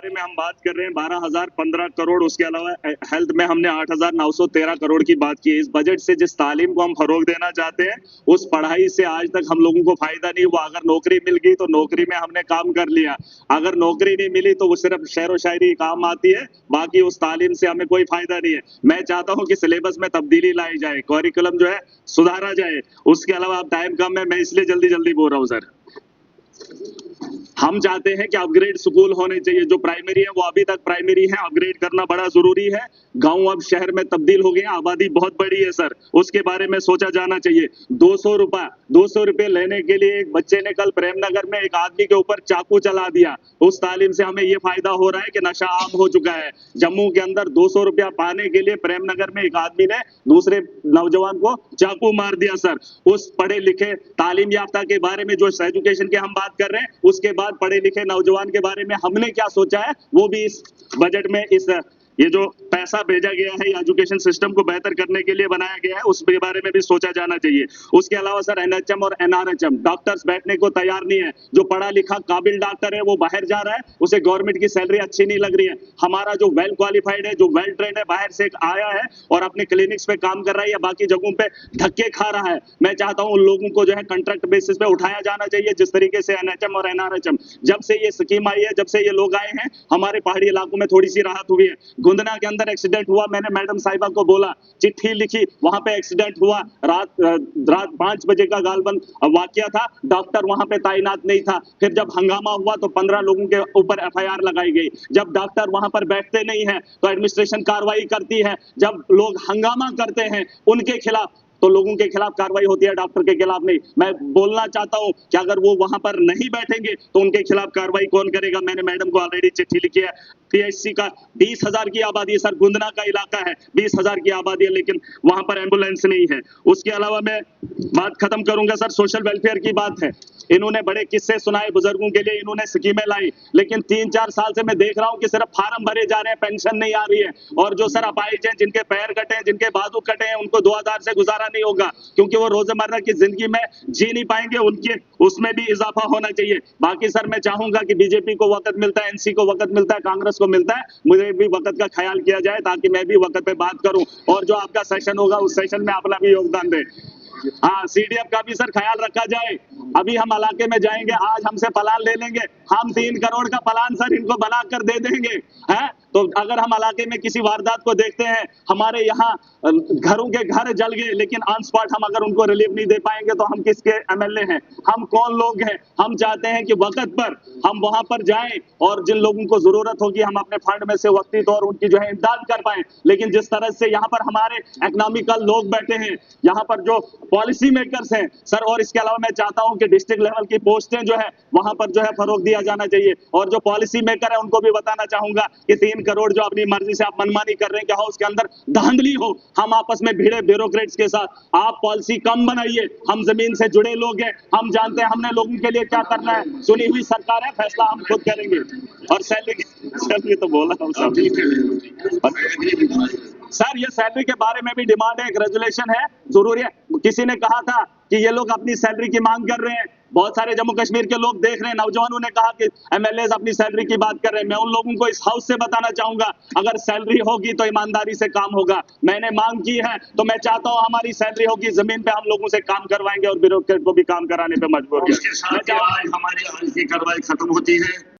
बारे में हम बात कर रहे हैं 12,015 करोड़, उसके अलावा हेल्थ में हमने 8,913 करोड़ की बात की है। इस बजट से जिस तालीम को हम फरोग देना चाहते हैं, उस पढ़ाई से आज तक हम लोगों को फायदा नहीं हुआ। अगर नौकरी मिल गई तो नौकरी में हमने काम कर लिया, अगर नौकरी नहीं मिली तो वो सिर्फ शेर व शायरी काम आती है, बाकी उस तालीम से हमें कोई फायदा नहीं है। मैं चाहता हूँ कि सिलेबस में तब्दीली लाई जाए, करिकुलम जो है सुधारा जाए। उसके अलावा अब टाइम कम है, मैं इसलिए जल्दी जल्दी बोल रहा हूँ सर। हम चाहते हैं कि अपग्रेड स्कूल होने चाहिए। जो प्राइमरी है वो अभी तक प्राइमरी है, अपग्रेड करना बड़ा जरूरी है। गांव अब शहर में तब्दील हो गए, आबादी बहुत बड़ी है सर, उसके बारे में सोचा जाना चाहिए। 200 रुपए लेने के लिए एक बच्चे ने कल प्रेमनगर में एक आदमी के ऊपर चाकू चला दिया। उस तालीम से हमें ये फायदा हो रहा है कि नशा आम हो चुका है। जम्मू के अंदर 200 रुपया पाने के लिए प्रेमनगर में एक आदमी ने दूसरे नौजवान को चाकू मार दिया सर। उस पढ़े लिखे तालीम याफ्ता के बारे में जो एजुकेशन की हम बात कर रहे हैं, उसके बाद पढ़े लिखे नौजवान के बारे में हमने क्या सोचा है, वो भी इस बजट में ये जो पैसा भेजा गया है एजुकेशन सिस्टम को बेहतर करने के लिए बनाया गया है, उसके बारे में भी सोचा जाना चाहिए। उसके अलावा सर एनएचएम और एनआरएचएम डॉक्टर्स बैठने को तैयार नहीं है। जो पढ़ा लिखा काबिल डॉक्टर है वो बाहर जा रहा है, उसे गवर्नमेंट की सैलरी अच्छी नहीं लग रही है। हमारा जो वेल क्वालिफाइड है, जो वेल ट्रेंड है, बाहर से आया है और अपने क्लिनिक्स पे काम कर रहा है या बाकी जगहों पे धक्के खा रहा है। मैं चाहता हूं उन लोगों को जो है कॉन्ट्रैक्ट बेसिस पे उठाया जाना चाहिए, जिस तरीके से एनएचएम और एनआरएचएम जब से ये स्कीम आई है, जब से ये लोग आए हैं, हमारे पहाड़ी इलाकों में थोड़ी सी राहत हुई है। गुंदना के अंदर एक्सीडेंट हुआ, मैंने मैडम साहिबा को बोला, चिट्ठी लिखी, वहां पे एक्सीडेंट हुआ, रात 5 बजे का गालबन वाकया था, डॉक्टर वहां पे तैनात नहीं था। फिर जब हंगामा हुआ तो 15 लोगों के ऊपर एफआईआर लगाई गई। जब डॉक्टर वहां पर बैठते नहीं है तो एडमिनिस्ट्रेशन कार्रवाई करती है। जब लोग हंगामा करते हैं उनके खिलाफ तो लोगों के खिलाफ कार्रवाई होती है, डॉक्टर के खिलाफ नहीं। मैं बोलना चाहता हूं कि अगर वो वहां पर नहीं बैठेंगे तो उनके खिलाफ कार्रवाई कौन करेगा। मैंने मैडम को ऑलरेडी चिट्ठी लिखी है। पीएचसी का 20,000 की आबादी है सर, गुंदना का इलाका है, 20,000 की आबादी है, लेकिन वहां पर एम्बुलेंस नहीं है। उसके अलावा मैं बात खत्म करूंगा सर, सोशल वेलफेयर की बात है। इन्होंने बड़े किस्से सुनाए बुजुर्गों के लिए, इन्होंने स्कीमें लाई, लेकिन 3-4 साल से मैं देख रहा हूं कि सिर्फ फार्म भरे जा रहे हैं, पेंशन नहीं आ रही है। और जो सर अपाहिज हैं, जिनके पैर कटे हैं, जिनके बाजू कटे हैं, उनको 2000 से गुजारा नहीं होगा, क्योंकि वो रोजमर्रा की जिंदगी में जी नहीं पाएंगे। उनके उसमें भी इजाफा होना चाहिए। बाकी सर मैं चाहूंगा कि बीजेपी को वक्त मिलता है, एनसी को वक्त मिलता है, कांग्रेस को मिलता है, मुझे भी वक्त का ख्याल किया जाए ताकि मैं भी वक्त पे बात करूं और जो आपका सेशन होगा उस सेशन में अपना भी योगदान दे। हाँ, सीडीएफ का भी सर ख्याल रखा जाए। अभी हम इलाके में जाएंगे, आज हमसे प्लान ले लेंगे, हम 3 करोड़ का प्लान सर इनको बना कर दे देंगे, है? तो अगर हम इलाके में किसी वारदात को देखते हैं, हमारे यहाँ घरों के घर जल गए, लेकिन ऑन स्पॉट हम अगर उनको रिलीफ नहीं दे पाएंगे तो हम किसके एमएलए हैं, हम कौन लोग हैं? हम चाहते हैं कि वक्त पर हम वहां पर जाएं और जिन लोगों को जरूरत होगी हम अपने फंड में से वक्ती तौर उनकी जो है इमदाद कर पाएं। लेकिन जिस तरह से यहाँ पर हमारे इकोनॉमिकल लोग बैठे हैं, यहाँ पर जो पॉलिसी मेकर्स हैं सर, और इसके अलावा मैं चाहता हूं कि डिस्ट्रिक्ट लेवल की पोस्टें जो है वहां पर जो है फरोग दिया जाना चाहिए। और जो पॉलिसी मेकर है उनको भी बताना चाहूंगा कि 3 करोड़ जो अपनी मर्जी से आप मनमानी कर रहे हैं, क्या हो उसके अंदर धांधली हो। हम आपस में भिड़े ब्यूरोक्रेट्स के साथ, आप पॉलिसी कम बनाइए। हम जमीन से जुड़े लोग हैं, हम जानते हैं हमने लोगों के लिए क्या करना है। चुनी हुई सरकार है, फैसला हम खुद करेंगे। और सैलरी तो बोला हम सब सर, ये सैलरी के बारे में भी डिमांड है, एक रेजुलेशन है, जरूरी है। किसी ने कहा था कि ये लोग अपनी सैलरी की मांग कर रहे हैं, बहुत सारे जम्मू कश्मीर के लोग देख रहे हैं, नौजवानों ने कहा कि एमएलए अपनी सैलरी की बात कर रहे हैं। मैं उन लोगों को इस हाउस से बताना चाहूंगा, अगर सैलरी होगी तो ईमानदारी से काम होगा। मैंने मांग की है तो मैं चाहता हूं हमारी सैलरी होगी, जमीन पे हम लोगों से काम करवाएंगे और ब्यूरोक्रेट को भी काम कराने पे मजबूर किया। हमारी आज की कार्रवाई खत्म होती है।